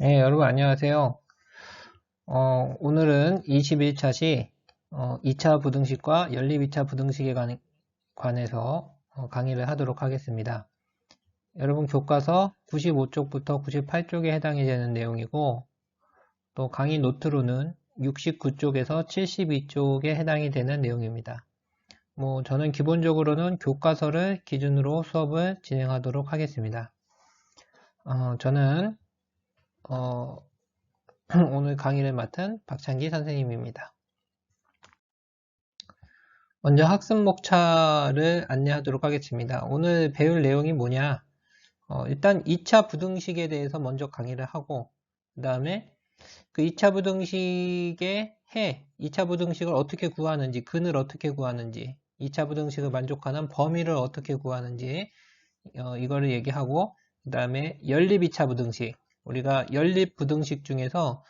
네, 여러분 안녕하세요. 오늘은 21차시 2차 부등식과 연립 2차 부등식에 관해서 강의를 하도록 하겠습니다. 여러분 교과서 95쪽부터 98쪽에 해당이 되는 내용이고 또 강의 노트로는 69쪽에서 72쪽에 해당이 되는 내용입니다. 저는 기본적으로는 교과서를 기준으로 수업을 진행하도록 하겠습니다. 저는 오늘 강의를 맡은 박찬기 선생님입니다. 먼저 학습 목차를 안내하도록 하겠습니다. 오늘 배울 내용이 뭐냐? 일단 2차 부등식에 대해서 먼저 강의를 하고 그 다음에 그 2차 부등식의 2차 부등식을 어떻게 구하는지, 근을 어떻게 구하는지, 2차 부등식을 만족하는 범위를 어떻게 구하는지 이거를 얘기하고 그 다음에 연립 2차 부등식, 우리가 연립 부등식 중에서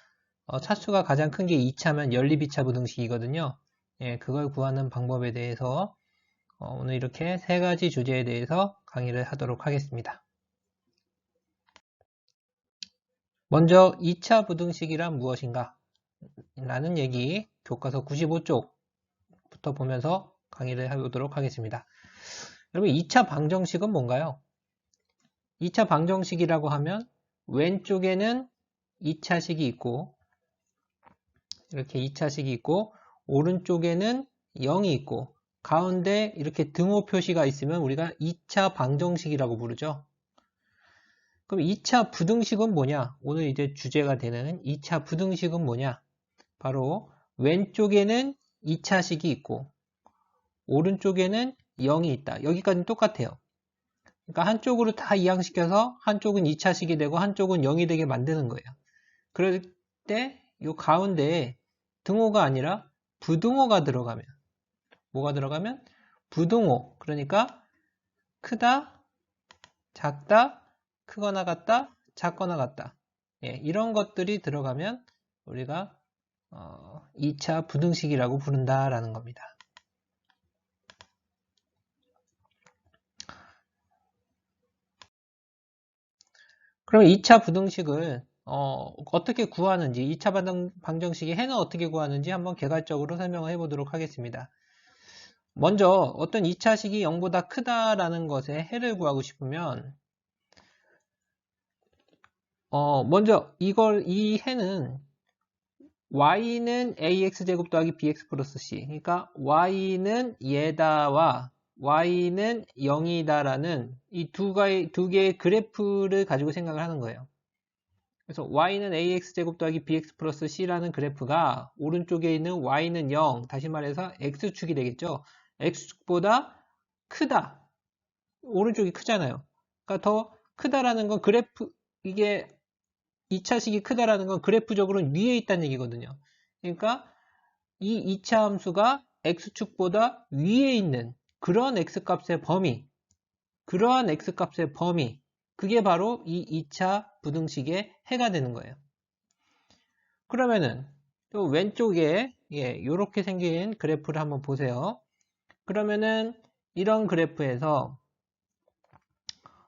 차수가 가장 큰 게 2차면 연립 2차 부등식이거든요. 예, 그걸 구하는 방법에 대해서 오늘 이렇게 세 가지 주제에 대해서 강의를 하도록 하겠습니다. 먼저 2차 부등식이란 무엇인가? 라는 얘기 교과서 95쪽부터 보면서 강의를 해보도록 하겠습니다. 여러분 2차 방정식은 뭔가요? 2차 방정식이라고 하면 왼쪽에는 2차식이 있고 이렇게 2차식이 있고 오른쪽에는 0이 있고 가운데 이렇게 등호 표시가 있으면 우리가 2차 방정식이라고 부르죠. 그럼 2차 부등식은 뭐냐? 오늘 이제 주제가 되는 2차 부등식은 뭐냐? 바로 왼쪽에는 2차식이 있고 오른쪽에는 0이 있다. 여기까지는 똑같아요. 그러니까 한쪽으로 다 이항시켜서 한쪽은 2차식이 되고 한쪽은 0이 되게 만드는 거예요. 그럴 때 이 가운데에 등호가 아니라 부등호가 들어가면 뭐가 들어가면? 부등호. 그러니까 크다, 작다, 크거나 같다, 작거나 같다. 예, 이런 것들이 들어가면 우리가 2차 부등식이라고 부른다라는 겁니다. 그럼 2차 부등식을 어떻게 구하는지, 2차 방정식의 해는 어떻게 구하는지 한번 개괄적으로 설명을 해보도록 하겠습니다. 먼저 어떤 2차식이 0보다 크다라는 것의 해를 구하고 싶으면 먼저 이 해는 y는 ax제곱 더하기 bx 플러스 c, 그러니까 y는 얘다와 y는 0이다라는 이 두 개의 그래프를 가지고 생각을 하는 거예요. 그래서 y는 ax제곱 더하기 bx 플러스 c라는 그래프가 오른쪽에 있는 y는 0, 다시 말해서 x축이 되겠죠. x축보다 크다. 오른쪽이 크잖아요. 그러니까 더 크다라는 건 그래프, 이게 2차식이 크다라는 건 그래프적으로는 위에 있다는 얘기거든요. 그러니까 이 2차 함수가 x축보다 위에 있는 그런 x값의 범위, 그러한 x값의 범위, 그게 바로 이 2차 부등식의 해가 되는 거예요. 그러면은 또 왼쪽에 이렇게 생긴 그래프를 한번 보세요. 그러면은 이런 그래프에서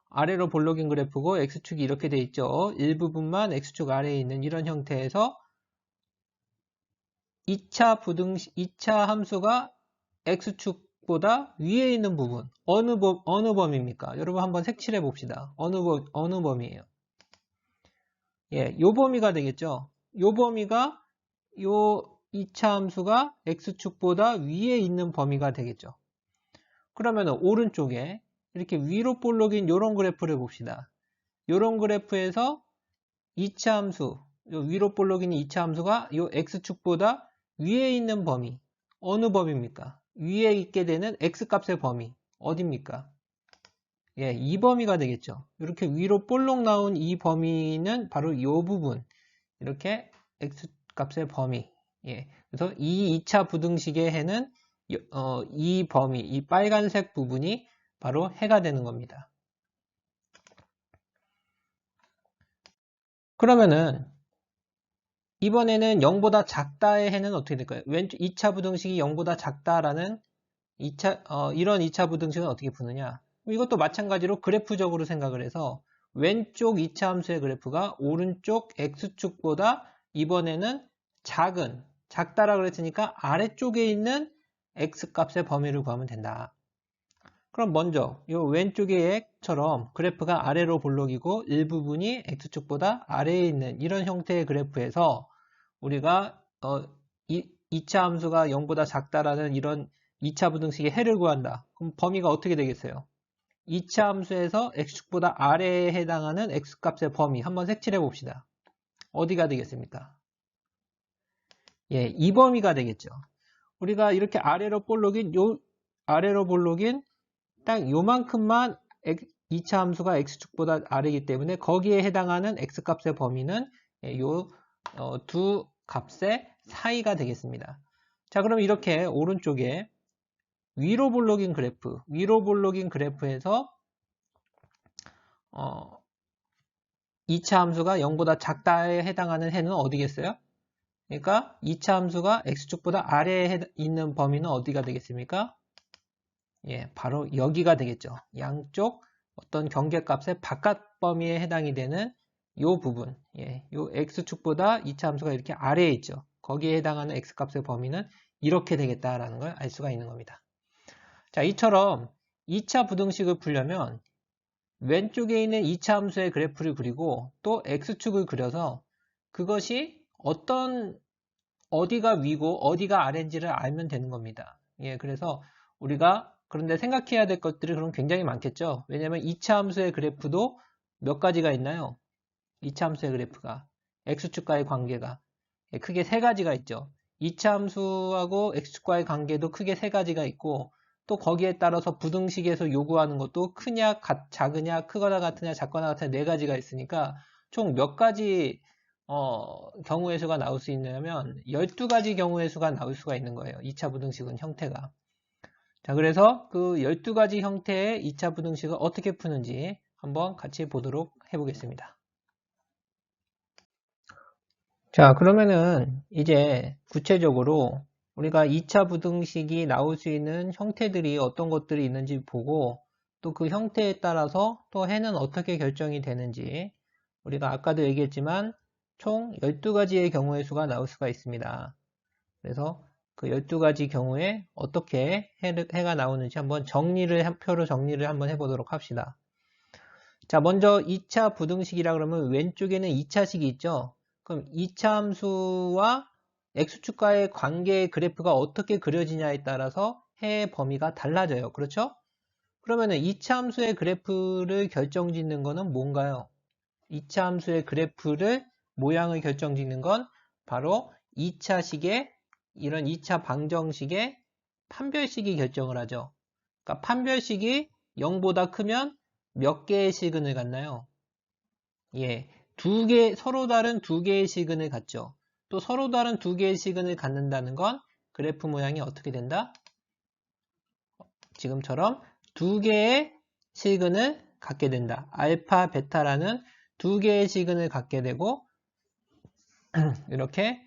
아래로 볼록인 그래프고 x축이 이렇게 돼 있죠. 일부분만 x축 아래에 있는 이런 형태에서 2차 함수가 x축보다 위에 있는 부분 어느 범위입니까? 여러분 한번 색칠해 봅시다. 어느 범위예요? 예, 요 범위가 되겠죠. 요 범위가 요 2차 함수가 x축보다 위에 있는 범위가 되겠죠. 그러면 오른쪽에 이렇게 위로 볼록인 요런 그래프를 봅시다. 요런 그래프에서 2차 함수, 요 위로 볼록인 2차 함수가 요 x축보다 위에 있는 범위, 어느 범위입니까? 위에 있게 되는 x값의 범위, 어디입니까? 예, 이 범위가 되겠죠. 이렇게 위로 볼록 나온 이 범위는 바로 이 부분, 이렇게 x값의 범위. 예, 그래서 이 2차 부등식의 해는 이 범위, 이 빨간색 부분이 바로 해가 되는 겁니다. 그러면은 이번에는 0보다 작다의 해는 어떻게 될까요? 왼쪽 2차 부등식이 0보다 작다라는 이런 2차 부등식은 어떻게 푸느냐? 이것도 마찬가지로 그래프적으로 생각을 해서 왼쪽 2차 함수의 그래프가 오른쪽 x축보다 이번에는 작다라 그랬으니까 아래쪽에 있는 x값의 범위를 구하면 된다. 그럼 먼저 이 왼쪽의 액처럼 그래프가 아래로 볼록이고 일부분이 x축보다 아래에 있는 이런 형태의 그래프에서 우리가 2차 함수가 0보다 작다라는 이런 2차 부등식의 해를 구한다. 그럼 범위가 어떻게 되겠어요? 2차 함수에서 x축보다 아래에 해당하는 x값의 범위 한번 색칠해 봅시다. 어디가 되겠습니까? 예, 이 범위가 되겠죠. 우리가 이렇게 아래로 볼록인 딱 요만큼만 2차 함수가 x축보다 아래이기 때문에 거기에 해당하는 x값의 범위는 요 두 값의 사이가 되겠습니다. 자, 그럼 이렇게 오른쪽에 위로 볼록인 그래프에서 2차 함수가 0보다 작다에 해당하는 해는 어디겠어요? 그러니까 2차 함수가 x축보다 아래에 있는 범위는 어디가 되겠습니까? 예, 바로 여기가 되겠죠. 양쪽 어떤 경계값의 바깥 범위에 해당이 되는 요 부분, 예, 요 x축보다 2차 함수가 이렇게 아래에 있죠. 거기에 해당하는 x값의 범위는 이렇게 되겠다라는 걸 알 수가 있는 겁니다. 자, 이처럼 2차 부등식을 풀려면 왼쪽에 있는 2차 함수의 그래프를 그리고 또 x축을 그려서 그것이 어디가 위고 어디가 아래인지를 알면 되는 겁니다. 예, 그래서 우리가 그런데 생각해야 될 것들이 그럼 굉장히 많겠죠. 왜냐하면 2차 함수의 그래프도 몇 가지가 있나요? 2차 함수의 그래프가 x축과의 관계가 크게 세 가지가 있죠. 2차 함수하고 x축과의 관계도 크게 세 가지가 있고 또 거기에 따라서 부등식에서 요구하는 것도 크냐, 작으냐, 크거나 같으냐, 작거나 같으냐 네 가지가 있으니까 총 몇 가지 경우의 수가 나올 수 있냐면 12가지 경우의 수가 나올 수가 있는 거예요. 2차 부등식은 형태가. 자, 그래서 그 12가지 형태의 2차 부등식을 어떻게 푸는지 한번 같이 보도록 해보겠습니다. 자, 그러면은 이제 구체적으로 우리가 2차 부등식이 나올 수 있는 형태들이 어떤 것들이 있는지 보고 또 그 형태에 따라서 또 해는 어떻게 결정이 되는지 우리가 아까도 얘기했지만 총 12가지의 경우의 수가 나올 수가 있습니다. 그래서 그 12가지 경우에 어떻게 해가 나오는지 한번 표로 정리를 한번 해보도록 합시다. 자, 먼저 2차 부등식이라 그러면 왼쪽에는 2차식이 있죠. 그럼 2차 함수와 x축과의 관계의 그래프가 어떻게 그려지냐에 따라서 해의 범위가 달라져요. 그렇죠? 그러면은 2차 함수의 그래프를 결정짓는 거는 뭔가요? 2차 함수의 그래프를 모양을 결정짓는 건 바로 2차식의 이런 2차 방정식의 판별식이 결정을 하죠. 그러니까 판별식이 0보다 크면 몇 개의 시그널 갖나요? 예, 서로 다른 두 개의 시그널 갖죠. 또 서로 다른 두 개의 시그널 갖는다는 건 그래프 모양이 어떻게 된다? 지금처럼 두 개의 시그널 갖게 된다. 알파, 베타라는 두 개의 시그널 갖게 되고 이렇게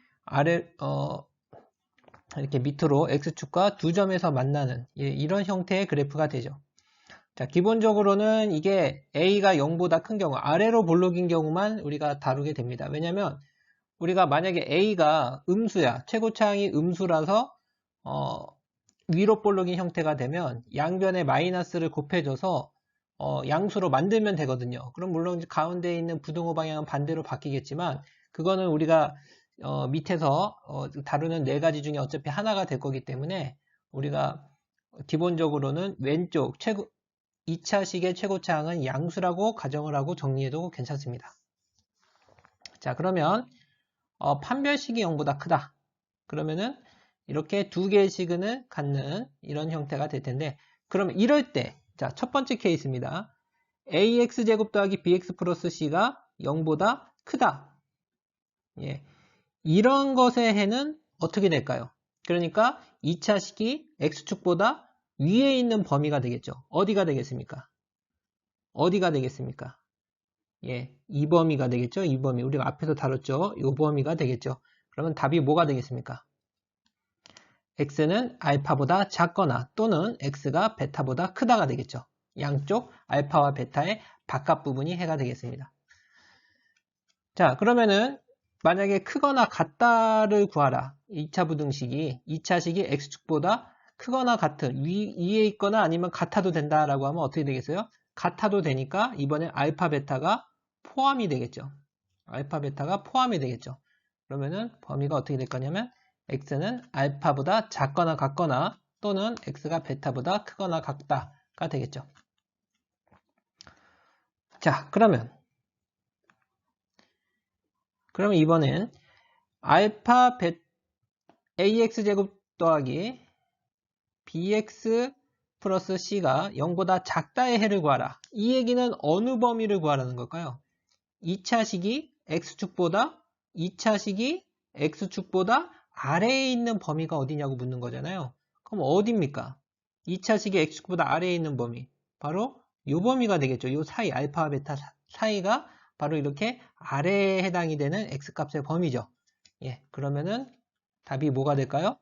이렇게 밑으로 x축과 두 점에서 만나는 이런 형태의 그래프가 되죠. 자, 기본적으로는 이게 a가 0보다 큰 경우, 아래로 볼록인 경우만 우리가 다루게 됩니다. 왜냐면 우리가 만약에 a가 음수야, 최고차항이 음수라서 위로 볼록인 형태가 되면 양변에 마이너스를 곱해줘서 양수로 만들면 되거든요. 그럼 물론 가운데 있는 부등호 방향은 반대로 바뀌겠지만 그거는 우리가 밑에서 다루는 네 가지 중에 어차피 하나가 될 거기 때문에 우리가 기본적으로는 왼쪽 2차식의 최고차항은 양수라고 가정을 하고 정리해도 괜찮습니다. 자, 그러면 판별식이 0보다 크다. 그러면은 이렇게 두 개의 시그널을 갖는 이런 형태가 될 텐데 그럼 이럴 때 자, 첫 번째 케이스입니다. ax제곱 더하기 bx 플러스 c가 0보다 크다. 예. 이런 것의 해는 어떻게 될까요? 그러니까 2차식이 x축보다 위에 있는 범위가 되겠죠. 어디가 되겠습니까? 어디가 되겠습니까? 예, 이 범위가 되겠죠. 이 범위. 우리가 앞에서 다뤘죠. 이 범위가 되겠죠. 그러면 답이 뭐가 되겠습니까? x는 알파보다 작거나 또는 x가 베타보다 크다가 되겠죠. 양쪽 알파와 베타의 바깥 부분이 해가 되겠습니다. 자, 그러면은 만약에 크거나 같다를 구하라. 2차 부등식이 2차식이 x축보다 크거나 같은 위에 있거나 아니면 같아도 된다라고 하면 어떻게 되겠어요? 같아도 되니까 이번에 알파 베타가 포함이 되겠죠. 알파 베타가 포함이 되겠죠. 그러면은 범위가 어떻게 될 거냐면 x는 알파보다 작거나 같거나 또는 x가 베타보다 크거나 같다가 되겠죠. 자, 그러면 이번엔 알파 ax제곱 더하기 bx 플러스 c가 0보다 작다의 해를 구하라. 이 얘기는 어느 범위를 구하라는 걸까요? 2차식이 x축보다 아래에 있는 범위가 어디냐고 묻는 거잖아요. 그럼 어디입니까? 2차식이 x축보다 아래에 있는 범위. 바로 이 범위가 되겠죠. 이 사이, 알파, 베타 사이가 바로 이렇게 아래에 해당이 되는 x값의 범위죠. 예, 그러면은 답이 뭐가 될까요?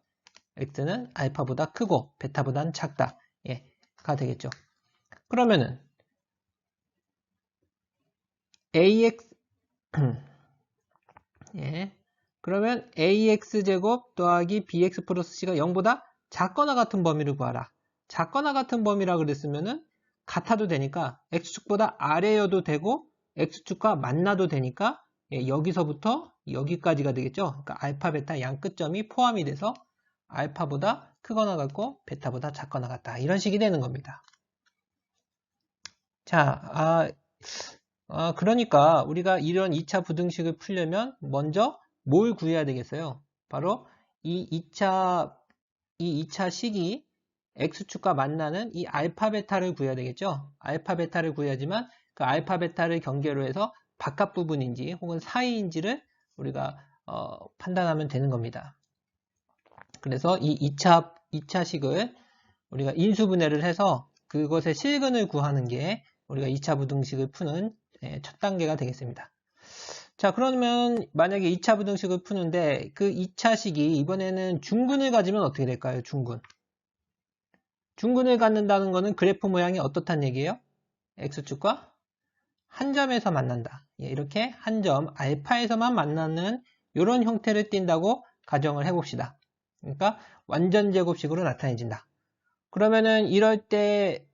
x는 알파보다 크고 베타보다는 작다. 예, 가 되겠죠. 그러면은 ax 예, 그러면 ax제곱 더하기 bx 플러스 c가 0보다 작거나 같은 범위를 구하라. 작거나 같은 범위라 그랬으면은 같아도 되니까 x축보다 아래여도 되고 x축과 만나도 되니까 예, 여기서부터 여기까지가 되겠죠. 그러니까 알파, 베타 양 끝점이 포함이 돼서 알파보다 크거나 같고 베타보다 작거나 같다. 이런 식이 되는 겁니다. 자, 그러니까 우리가 이런 2차 부등식을 풀려면 먼저 뭘 구해야 되겠어요? 바로 이 2차 식이 x축과 만나는 이 알파, 베타를 구해야 되겠죠? 알파, 베타를 구해야지만 그 알파, 베타를 경계로 해서 바깥 부분인지 혹은 사이인지를 우리가 판단하면 되는 겁니다. 그래서 이 2차 식을 우리가 인수분해를 해서 그것의 실근을 구하는 게 우리가 2차 부등식을 푸는 첫 단계가 되겠습니다. 자, 그러면 만약에 2차 부등식을 푸는데 그 2차식이 이번에는 중근을 가지면 어떻게 될까요? 중근을 갖는다는 것은 그래프 모양이 어떻단 얘기예요? x축과 한 점에서 만난다. 예, 이렇게 한 점 알파에서만 만나는 이런 형태를 띈다고 가정을 해봅시다. 그러니까 완전 제곱식으로 나타내진다. 그러면은 이럴 때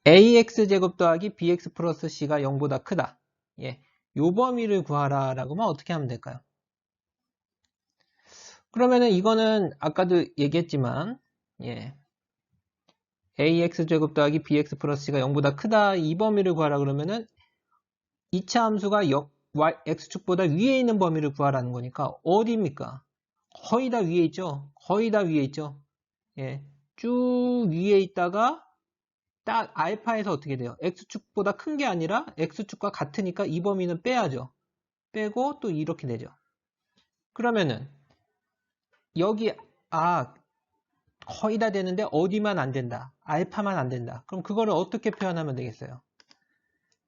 ax제곱 더하기 bx 플러스 c가 0보다 크다. 예, 요 범위를 구하라 라고 하면 어떻게 하면 될까요? 그러면은 이거는 아까도 얘기했지만 예, ax제곱 더하기 bx 플러스 c가 0보다 크다 이 범위를 구하라 그러면은 2차 함수가 x축보다 위에 있는 범위를 구하라는 거니까 어디입니까? 거의 다 위에 있죠. 거의 다 위에 있죠. 예, 쭉 위에 있다가 딱 알파에서 어떻게 돼요? x축보다 큰 게 아니라 x축과 같으니까 이 범위는 빼야죠. 빼고 또 이렇게 되죠. 그러면은 여기 거의 다 되는데 어디만 안 된다? 알파만 안 된다. 그럼 그거를 어떻게 표현하면 되겠어요?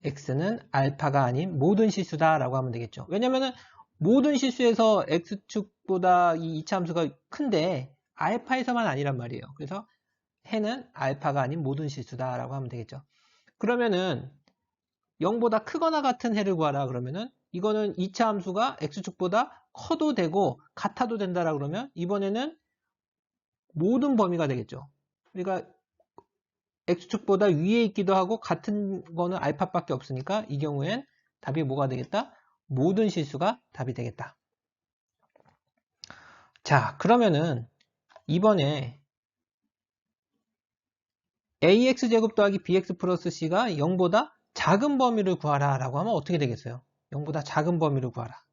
x는 알파가 아닌 모든 실수다 라고 하면 되겠죠. 왜냐면은 모든 실수에서 x축보다 이 2차 함수가 큰데 알파에서만 아니란 말이에요. 그래서 해는 알파가 아닌 모든 실수다 라고 하면 되겠죠. 그러면은 0보다 크거나 같은 해를 구하라 그러면은 이거는 2차 함수가 x축보다 커도 되고 같아도 된다라 그러면 이번에는 모든 범위가 되겠죠. 그러니까 x축보다 위에 있기도 하고 같은 거는 알파밖에 없으니까 이 경우엔 답이 뭐가 되겠다? 모든 실수가 답이 되겠다. 자, 그러면은 이번에 ax제곱 더하기 bx 플러스 c가 0보다 작은 범위를 구하라 라고 하면 어떻게 되겠어요? 0보다 작은 범위를 구하라.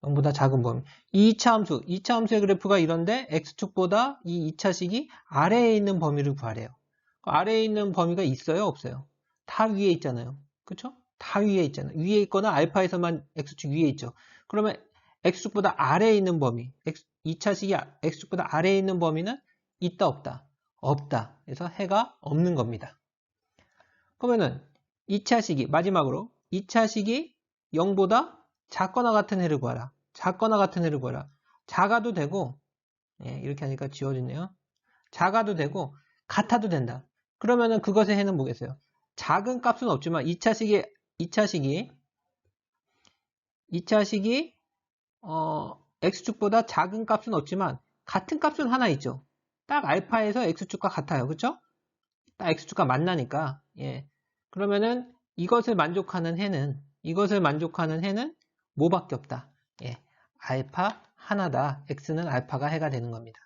0보다 작은 범위. 2차 함수의 그래프가 이런데 x축보다 이 2차식이 아래에 있는 범위를 구하래요. 아래에 있는 범위가 있어요? 없어요? 다 위에 있잖아요. 그쵸? 다 위에 있잖아요. 위에 있거나 알파에서만 x축 위에 있죠. 그러면 x축보다 아래에 있는 범위, 2차식이 x축보다 아래에 있는 범위는 있다 없다? 없다. 그래서 해가 없는 겁니다. 그러면은 2차식이 마지막으로 2차식이 0보다 작거나 같은 해를 구하라. 작거나 같은 해를 구하라. 작아도 되고 예, 이렇게 하니까 지워지네요. 작아도 되고 같아도 된다. 그러면은 그것의 해는 뭐겠어요? 작은 값은 없지만 2차식이 x축보다 작은 값은 없지만 같은 값은 하나 있죠. 딱 알파에서 x축과 같아요. 그쵸? 딱 x축과 만나니까. 예. 그러면은 이것을 만족하는 해는 뭐밖에 없다. 예. 알파 하나다. x는 알파가 해가 되는 겁니다.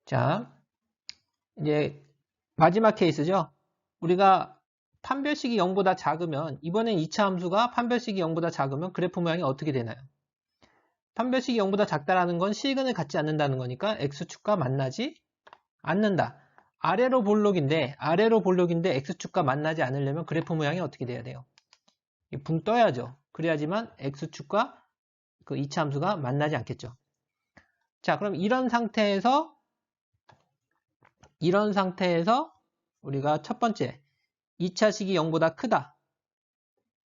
자, 이제 마지막 케이스죠. 우리가 판별식이 0보다 작으면 이번엔 2차 함수가 판별식이 0보다 작으면 그래프 모양이 어떻게 되나요? 판별식이 0보다 작다라는 건 실근을 갖지 않는다는 거니까 x축과 만나지 않는다. 아래로 볼록인데 x축과 만나지 않으려면 그래프 모양이 어떻게 돼야 돼요? 붕 떠야죠. 그래야지만 x축과 그 2차 함수가 만나지 않겠죠. 자, 그럼 이런 상태에서 우리가 첫 번째 2차식이 0보다 크다.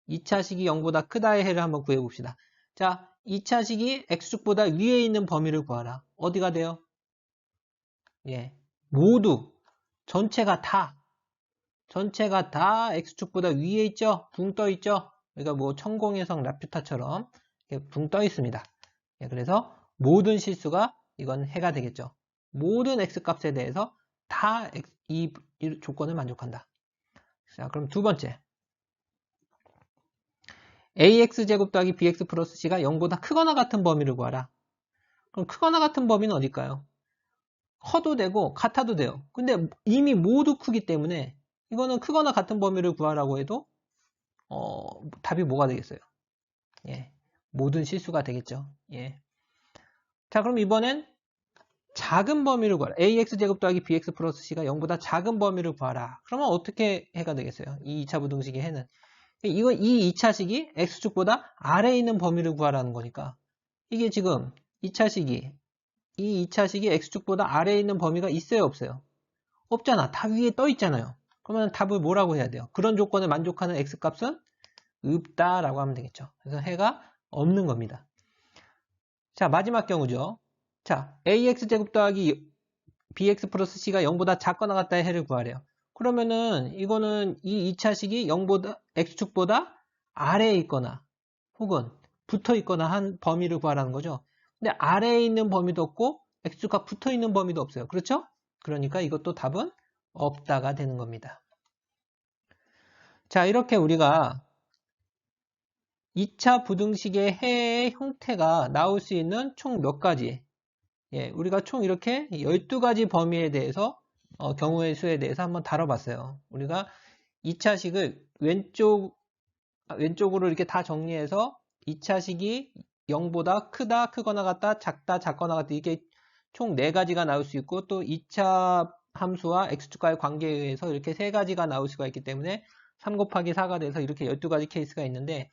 2차식이 0보다 크다의 해를 한번 구해봅시다. 자, 2차식이 x축보다 위에 있는 범위를 구하라. 어디가 돼요? 예, 모두 전체가 다 x축보다 위에 있죠? 붕 떠 있죠? 그러니까 뭐 천공의 성 라퓨타처럼 붕 떠 있습니다. 예, 그래서 모든 실수가 이건 해가 되겠죠. 모든 x값에 대해서 다 이 조건을 만족한다. 자, 그럼 두 번째. ax제곱 더하기 bx 플러스 c가 0보다 크거나 같은 범위를 구하라. 그럼 크거나 같은 범위는 어딜까요? 커도 되고 같아도 돼요. 근데 이미 모두 크기 때문에 이거는 크거나 같은 범위를 구하라고 해도 답이 뭐가 되겠어요? 예, 모든 실수가 되겠죠. 예. 자, 그럼 이번엔 작은 범위를 구하라. ax제곱 더하기 bx 플러스 c가 0보다 작은 범위를 구하라. 그러면 어떻게 해가 되겠어요? 이 2차 부등식의 해는. 이 2차식이 x축보다 아래에 있는 범위를 구하라는 거니까 이게 지금 2차식이 x축보다 아래에 있는 범위가 있어요, 없어요? 없잖아. 다 위에 떠 있잖아요. 그러면 답을 뭐라고 해야 돼요? 그런 조건을 만족하는 x값은 없다라고 하면 되겠죠. 그래서 해가 없는 겁니다. 자, 마지막 경우죠. 자, ax제곱 더하기 bx 플러스 c가 0보다 작거나 같다의 해를 구하래요. 그러면은 이거는 이 2차식이 0보다 x축보다 아래에 있거나 혹은 붙어 있거나 한 범위를 구하라는 거죠. 근데 아래에 있는 범위도 없고 x축과 붙어 있는 범위도 없어요. 그렇죠? 그러니까 이것도 답은 없다가 되는 겁니다. 자, 이렇게 우리가 2차 부등식의 해의 형태가 나올 수 있는 총 몇 가지, 예, 우리가 총 이렇게 12가지 범위에 대해서 경우의 수에 대해서 한번 다뤄봤어요. 우리가 2차식을 왼쪽으로 이렇게 다 정리해서 2차식이 0보다 크다, 크거나 같다, 작다, 작거나 같다, 이게 총 4가지가 나올 수 있고 또 2차 함수와 x축과의 관계에 의해서 이렇게 3가지가 나올 수가 있기 때문에 3 곱하기 4가 돼서 이렇게 12가지 케이스가 있는데,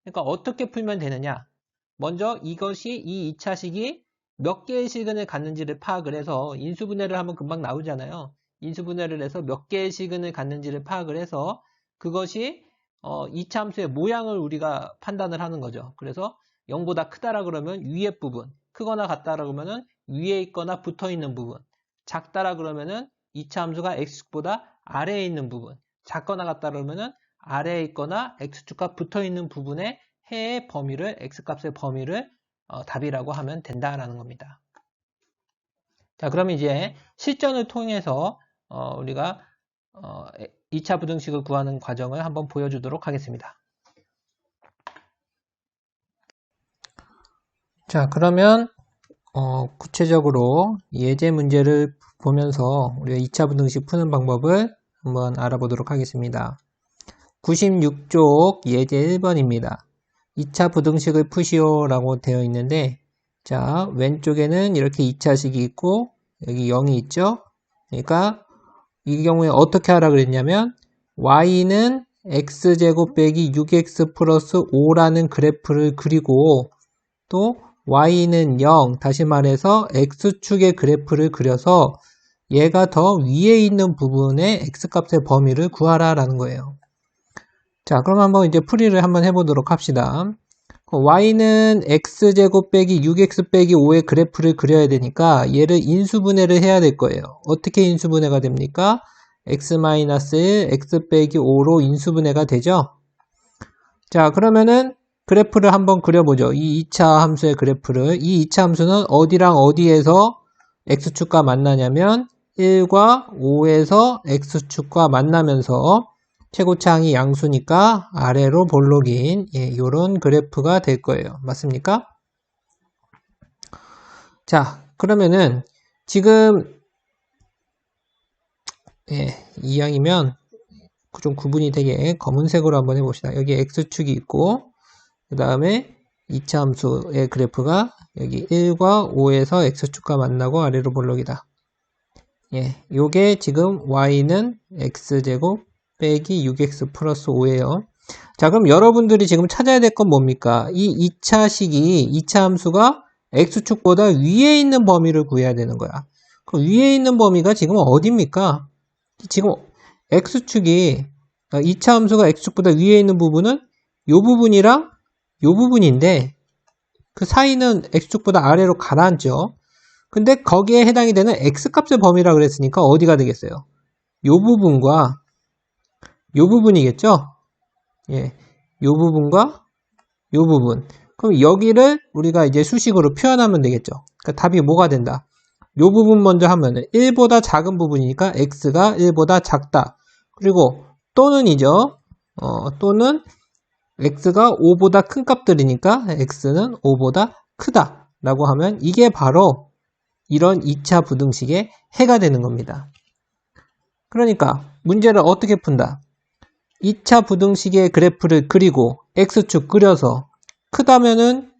그러니까 어떻게 풀면 되느냐? 먼저 이것이 이 2차식이 몇 개의 시근을 갖는지를 파악을 해서 인수분해를 하면 금방 나오잖아요. 인수분해를 해서 몇 개의 시근을 갖는지를 파악을 해서 그것이 2차 함수의 모양을 우리가 판단을 하는 거죠. 그래서 0보다 크다라 그러면 위에 부분, 크거나 같다라 그러면은 위에 있거나 붙어 있는 부분, 작다라 그러면은 2차 함수가 x축보다 아래에 있는 부분, 작거나 같다 그러면은 아래에 있거나 x축과 붙어 있는 부분의 해의 범위를, x값의 범위를 답이라고 하면 된다라는 겁니다. 자, 그럼 이제 실전을 통해서 우리가 2차 부등식을 구하는 과정을 한번 보여주도록 하겠습니다. 자, 그러면 구체적으로 예제 문제를 보면서 우리가 2차 부등식 푸는 방법을 한번 알아보도록 하겠습니다. 96쪽 예제 1번입니다. 2차 부등식을 푸시오 라고 되어 있는데, 자, 왼쪽에는 이렇게 2차식이 있고 여기 0이 있죠. 그러니까 이 경우에 어떻게 하라 그랬냐면 y는 x제곱 빼기 6x 플러스 5라는 그래프를 그리고 또 y는 0, 다시 말해서 x축의 그래프를 그려서 얘가 더 위에 있는 부분의 x값의 범위를 구하라 라는 거예요. 자, 그럼 한번 이제 풀이를 한번 해보도록 합시다. y는 x제곱 빼기 6x 빼기 5의 그래프를 그려야 되니까 얘를 인수분해를 해야 될 거예요. 어떻게 인수분해가 됩니까? x-1, x 빼기 5로 인수분해가 되죠. 자, 그러면은 그래프를 한번 그려보죠. 이 2차 함수의 그래프를. 이 2차 함수는 어디랑 어디에서 x축과 만나냐면 1과 5에서 x축과 만나면서 최고차항이 양수니까 아래로 볼록인 요런 그래프가 될 거예요. 맞습니까? 자, 그러면은 지금 이왕이면 좀 구분이 되게 검은색으로 한번 해봅시다. 여기 x축이 있고 그 다음에 2차 함수의 그래프가 여기 1과 5에서 x축과 만나고 아래로 볼록이다. 요게 지금 y는 x제곱 빼기 6x 플러스 5예요. 자, 그럼 여러분들이 지금 찾아야 될 건 뭡니까? 이 2차 함수가 x축보다 위에 있는 범위를 구해야 되는 거야. 그럼 위에 있는 범위가 지금 어디입니까? 지금 x축이 2차 함수가 x축보다 위에 있는 부분은 요 부분이랑 요 부분인데 그 사이는 x축보다 아래로 가라앉죠. 근데 거기에 해당이 되는 x값의 범위라 그랬으니까 어디가 되겠어요? 요 부분과 요 부분이겠죠? 요 부분과 요 부분. 그럼 여기를 우리가 이제 수식으로 표현하면 되겠죠. 그러니까 답이 뭐가 된다? 요 부분 먼저 하면은 1보다 작은 부분이니까 x가 1보다 작다. 그리고 또는이죠. 또는 x가 5보다 큰 값들이니까 x는 5보다 크다. 라고 하면 이게 바로 이런 2차 부등식의 해가 되는 겁니다. 그러니까 문제를 어떻게 푼다? 2차 부등식의 그래프를 그리고 x축 그려서 크다면은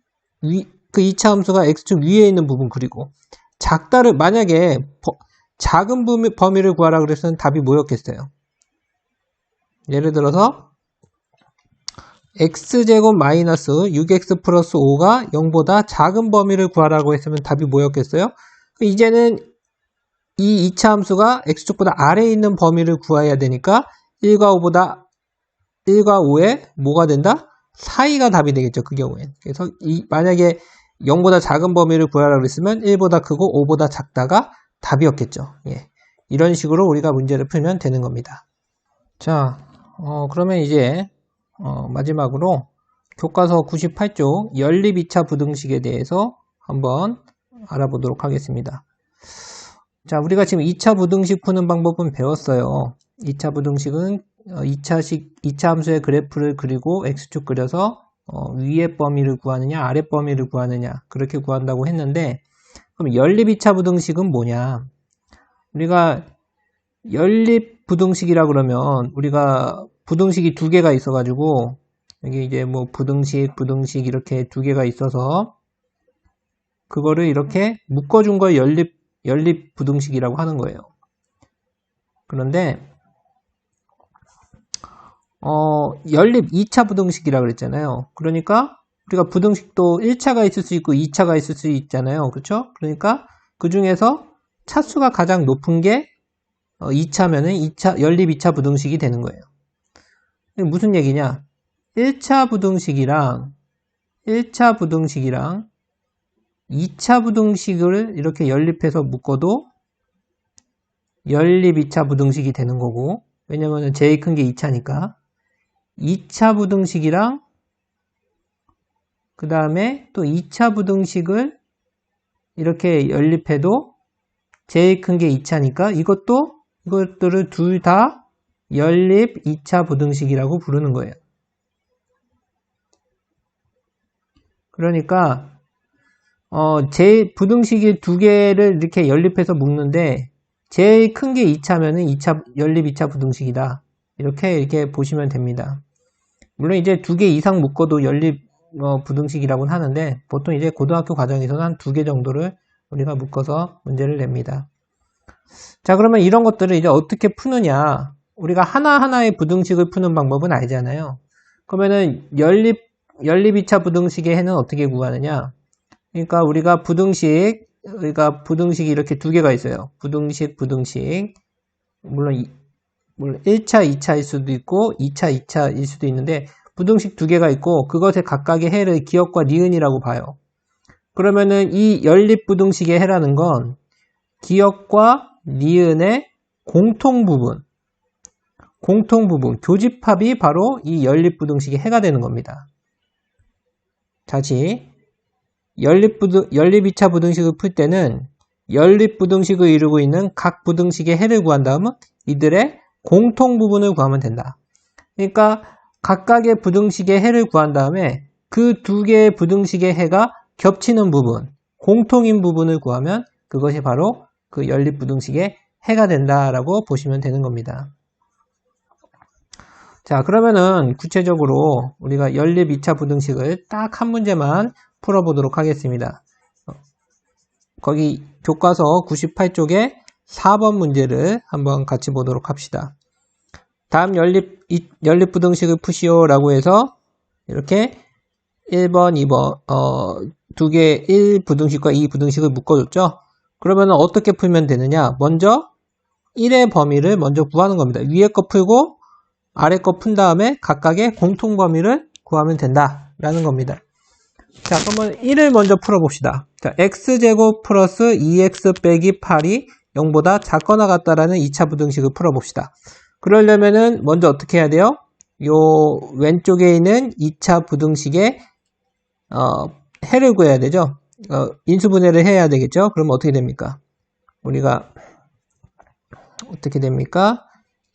그 2차 함수가 x축 위에 있는 부분 그리고 작다를 만약에 작은 범위를 구하라 그랬으면 답이 뭐였겠어요? 예를 들어서 x제곱 마이너스 6x 플러스 5가 0보다 작은 범위를 구하라고 했으면 답이 뭐였겠어요? 이제는 이 2차 함수가 x축보다 아래에 있는 범위를 구해야 되니까 1과 5에 뭐가 된다? 사이가 답이 되겠죠. 그 경우엔. 그래서 만약에 0보다 작은 범위를 구하라고 했으면 1보다 크고 5보다 작다가 답이었겠죠. 이런 식으로 우리가 문제를 풀면 되는 겁니다. 자, 그러면 이제 마지막으로 교과서 98쪽 연립 2차 부등식에 대해서 한번 알아보도록 하겠습니다. 자, 우리가 지금 2차 부등식 푸는 방법은 배웠어요. 2차 부등식은 2차 함수의 그래프를 그리고 x축 그려서 위의 범위를 구하느냐 아래 범위를 구하느냐 그렇게 구한다고 했는데 그럼 연립 2차 부등식은 뭐냐? 우리가 연립 부등식이라 그러면 우리가 부등식이 두 개가 있어 가지고 여기 이제 뭐 부등식 이렇게 두 개가 있어서 그거를 이렇게 묶어준 걸 연립 부등식이라고 하는 거예요. 그런데 연립 2차 부등식이라고 그랬잖아요. 그러니까 우리가 부등식도 1차가 있을 수 있고 2차가 있을 수 있잖아요. 그렇죠? 그러니까 그 중에서 차수가 가장 높은 게 2차면은 연립 2차 부등식이 되는 거예요. 무슨 얘기냐? 1차 부등식이랑 2차 부등식을 이렇게 연립해서 묶어도 연립 2차 부등식이 되는 거고 왜냐면은 제일 큰 게 2차니까 2차 부등식이랑 그 다음에 또 2차 부등식을 이렇게 연립해도 제일 큰 게 2차니까 이것들을 둘 다 연립 2차 부등식이라고 부르는 거예요. 그러니까 제일 부등식이 두 개를 이렇게 연립해서 묶는데 제일 큰 게 2차면은 연립 2차 부등식이다. 이렇게 보시면 됩니다. 물론 이제 두 개 이상 묶어도 연립 부등식이라고는 하는데 보통 이제 고등학교 과정에서는 한 두 개 정도를 우리가 묶어서 문제를 냅니다. 자, 그러면 이런 것들을 이제 어떻게 푸느냐? 우리가 하나하나의 부등식을 푸는 방법은 알잖아요. 그러면은 연립 2차 부등식의 해는 어떻게 구하느냐? 그러니까 우리가 부등식이 이렇게 두 개가 있어요. 부등식. 물론 1차, 2차일 수도 있고 2차, 2차일 수도 있는데 부등식 두 개가 있고 그것의 각각의 해를 기역과 니은이라고 봐요. 그러면은 이 연립부등식의 해라는 건 기역과 니은의 공통부분, 교집합이 바로 이 연립부등식의 해가 되는 겁니다. 다시 연립 2차 부등식을 풀 때는 연립부등식을 이루고 있는 각 부등식의 해를 구한 다음은 이들의 공통부분을 구하면 된다. 그러니까 각각의 부등식의 해를 구한 다음에 그 두 개의 부등식의 해가 겹치는 부분, 공통인 부분을 구하면 그것이 바로 그 연립부등식의 해가 된다라고 보시면 되는 겁니다. 자, 그러면은 구체적으로 우리가 연립 2차 부등식을 딱 한 문제만 풀어보도록 하겠습니다. 거기 교과서 98쪽에 4번 문제를 한번 같이 보도록 합시다. 다음 연립부등식을 푸시오라고 해서 이렇게 1번, 2번, 두 개 1부등식과 2부등식을 묶어줬죠. 그러면 어떻게 풀면 되느냐? 먼저 1의 범위를 먼저 구하는 겁니다. 위에 거 풀고 아래 거 푼 다음에 각각의 공통 범위를 구하면 된다라는 겁니다. 자, 그러면 1을 먼저 풀어봅시다. 자, x제곱 플러스 2x 빼기 8이 0보다 작거나 같다라는 2차 부등식을 풀어봅시다. 그러려면은 먼저 어떻게 해야 돼요? 요 왼쪽에 있는 2차 부등식의 해를 구해야 되죠. 인수분해를 해야 되겠죠. 그러면 어떻게 됩니까? 우리가 어떻게 됩니까?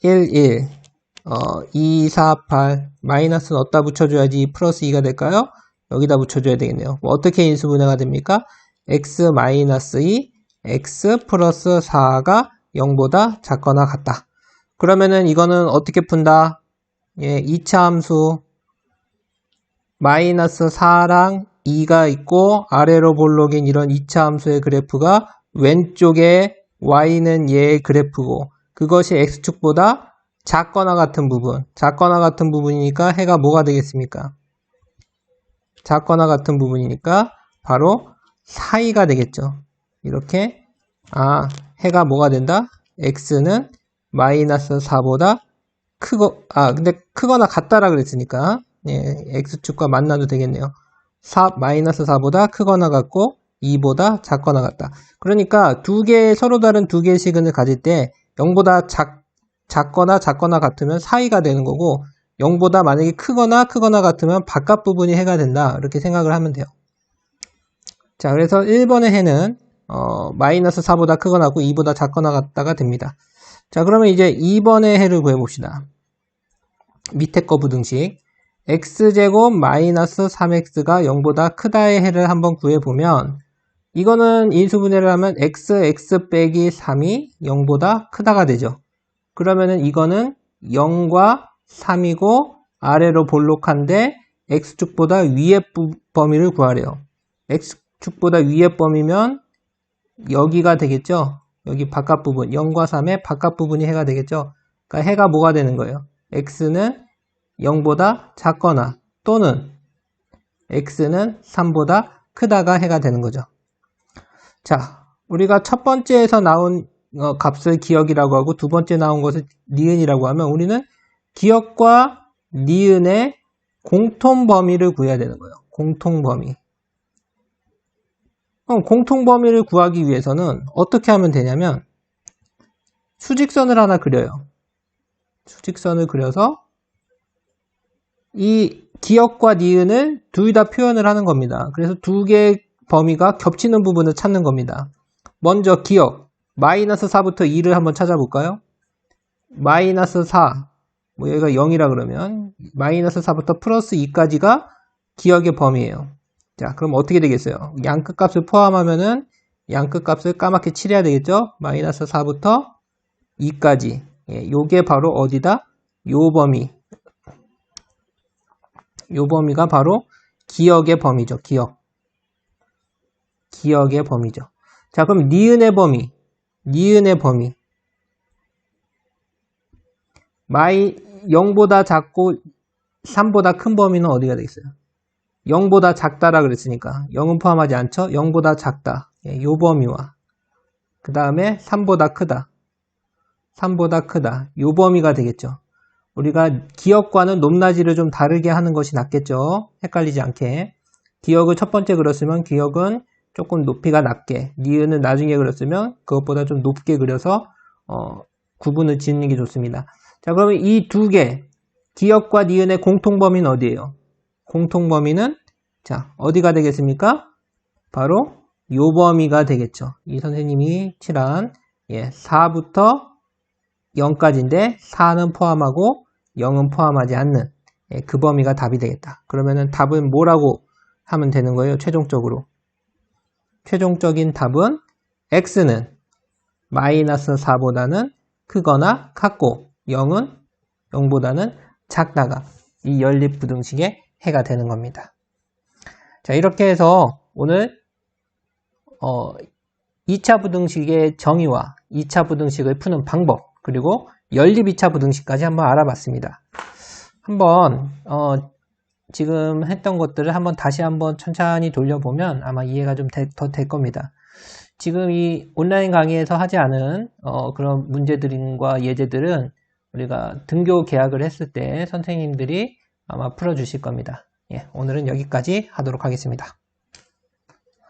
1, 1, 2, 4, 8 마이너스는 어디다 붙여줘야지 플러스 2가 될까요? 여기다 붙여줘야 되겠네요. 뭐 어떻게 인수분해가 됩니까? x 마이너스 2, x 플러스 4가 0보다 작거나 같다. 그러면은 이거는 어떻게 푼다? 예, 2차 함수 마이너스 4랑 2가 있고 아래로 볼록인 이런 2차 함수의 그래프가 왼쪽에 y는 얘의 그래프고 그것이 x축보다 작거나 같은 부분이니까 해가 뭐가 되겠습니까? 작거나 같은 부분이니까 바로 사이가 되겠죠. 이렇게 해가 뭐가 된다? x는 마이너스 4보다 근데 크거나 같다라 그랬으니까 예, x축과 만나도 되겠네요. 마이너스 4보다 크거나 같고 2보다 작거나 같다. 그러니까 서로 다른 두 개의 시근을 가질 때 0보다 작거나 같으면 사이가 되는 거고 0보다 만약에 크거나 같으면 바깥 부분이 해가 된다. 이렇게 생각을 하면 돼요. 자, 그래서 1번의 해는 마이너스 4보다 크거나 같고 2보다 작거나 같다가 됩니다. 자, 그러면 이제 2번의 해를 구해봅시다. 밑에 거 부등식 x제곱 마이너스 3x가 0보다 크다의 해를 한번 구해보면 이거는 인수분해를 하면 x 빼기 3이 0보다 크다가 되죠. 그러면은 이거는 0과 3이고 아래로 볼록한데 x축보다 위의 범위를 구하래요. x축보다 위의 범위면 여기가 되겠죠. 여기 바깥 부분 0과 3의 바깥 부분이 해가 되겠죠. 그러니까 해가 뭐가 되는 거예요? x는 0보다 작거나 또는 x는 3보다 크다가 해가 되는 거죠. 자, 우리가 첫 번째에서 나온 값을 기역이라고 하고 두 번째 나온 것을 니은이라고 하면 우리는 기역과 니은의 공통 범위를 구해야 되는 거예요. 공통 범위. 공통 범위를 구하기 위해서는 어떻게 하면 되냐면 수직선을 하나 그려요. 수직선을 그려서 이 기역과 니은을 둘 다 표현을 하는 겁니다. 그래서 두 개의 범위가 겹치는 부분을 찾는 겁니다. 먼저 기역 마이너스 4부터 2를 한번 찾아볼까요? 마이너스 4 여기가 0이라 그러면 마이너스 4부터 플러스 2까지가 기역의 범위예요. 자, 그럼 어떻게 되겠어요? 양끝 값을 포함하면은 양끝 값을 까맣게 칠해야 되겠죠? 마이너스 4부터 2까지. 예, 요게 바로 어디다? 요 범위. 요 범위가 바로 기역의 범위죠. 기역의 범위죠. 자, 그럼 니은의 범위. 0보다 작고 3보다 큰 범위는 어디가 되겠어요? 0보다 작다라 그랬으니까 0은 포함하지 않죠? 0보다 작다. 예, 요 범위와 그 다음에 3보다 크다. 요 범위가 되겠죠. 우리가 기역과는 높낮이를 좀 다르게 하는 것이 낫겠죠. 헷갈리지 않게. 기역을 첫 번째 그렸으면 기역은 조금 높이가 낮게, 니은은 나중에 그렸으면 그것보다 좀 높게 그려서 구분을 짓는 게 좋습니다. 자, 그러면 이 두 개, 기역과 니은의 공통범위는 어디예요? 공통범위는 자, 어디가 되겠습니까? 바로 요 범위가 되겠죠. 이 선생님이 칠한 4부터 0까지인데 4는 포함하고 0은 포함하지 않는 그 범위가 답이 되겠다. 그러면은 답은 뭐라고 하면 되는 거예요? 최종적으로. 최종적인 답은 x는 마이너스 4보다는 크거나 같고 0은 0보다는 작다가 이 연립부등식의 해가 되는 겁니다. 자, 이렇게 해서 오늘 2차 부등식의 정의와 2차 부등식을 푸는 방법, 그리고 연립 2차 부등식까지 한번 알아봤습니다. 한번 지금 했던 것들을 한번 다시 한번 천천히 돌려보면 아마 이해가 좀 더 될 겁니다. 지금 이 온라인 강의에서 하지 않은 그런 문제들과 예제들은 우리가 등교 계약을 했을 때 선생님들이 아마 풀어주실 겁니다. 예, 오늘은 여기까지 하도록 하겠습니다.